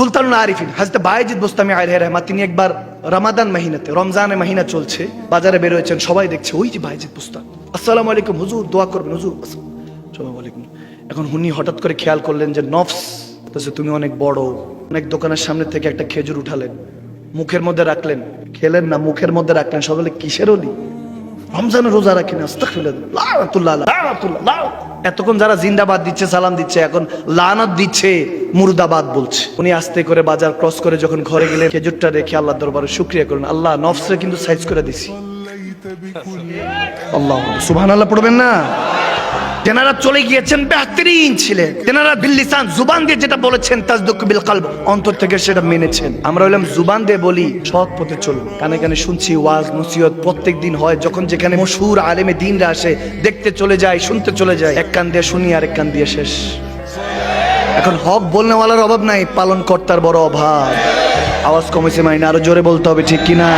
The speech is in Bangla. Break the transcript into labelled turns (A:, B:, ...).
A: সুলতানুল আরিফিন হযরত বায়েজিদ বোস্তামি আলাইহি রাহমাত, তিনি একবার রমাদান মাহিনাতে, রমজানের মাহিনা চলছে, বাজারে বের হয়েছেন, সবাই দেখছে ওই যে বায়েজিদ বোস্তামি, আসসালামু আলাইকুম হুজুর, দোয়া করবেন হুজুর, আসসালামু আলাইকুম। এখন উনি হঠাৎ করে খেয়াল করলেন যে নফস তুমি অনেক বড়, অনেক দোকানের সামনে থেকে একটা খেজুর উঠালেন, মুখের মধ্যে রাখলেন, খেলেন না, মুখের মধ্যে রাখলেন, সবাই বলে কিসের ওলি, রমজানের রোজা রাখেন, আস্তাগফিরুল্লাহ, লানাতুল্লাহ লানাতুল্লাহ। এতক্ষণ যারা জিন্দাবাদ দিচ্ছে, সালাম দিচ্ছে, এখন লানত দিচ্ছে, মুর্দাবাদ বলছে। উনি আস্তে করে বাজার ক্রস করে যখন ঘরে গেলেন, খেজুরটা রেখে আল্লাহর দরবারে শুকরিয়া করলেন, আল্লাহ নফসরে কিন্তু সাইজ করে দিছি। আল্লাহ সুবহানাল্লাহ পড়বেন না? তেনারা চলে গিয়েছেন, বেহতরিন ছিলেন তেনারা, বিল্লিসান জুবান দিয়ে যেটা বলেছেন, তাসদুকু বিল কলব, অন্তর থেকে সেটা মেনেছেন। আমরা হইলাম জুবান দিয়ে বলি, সৎ পথে চলুন, কানে কানে শুনছি ওয়াজ নসিহত প্রত্যেক দিন হয়, যখন যেখানে মশহুর আলেমে দ্বীনরা আসে, দেখতে চলে যায়, শুনতে চলে যায়, এক কান দিয়ে শুনি আর এক কান দিয়ে শেষ। এখন হক বলনেওয়ালার অভাব নাই, পালন কর্তার বড় অভাব। আওয়াজ কমেছে মাইনা, আরো জোরে বলতে হবে, ঠিক কিনা?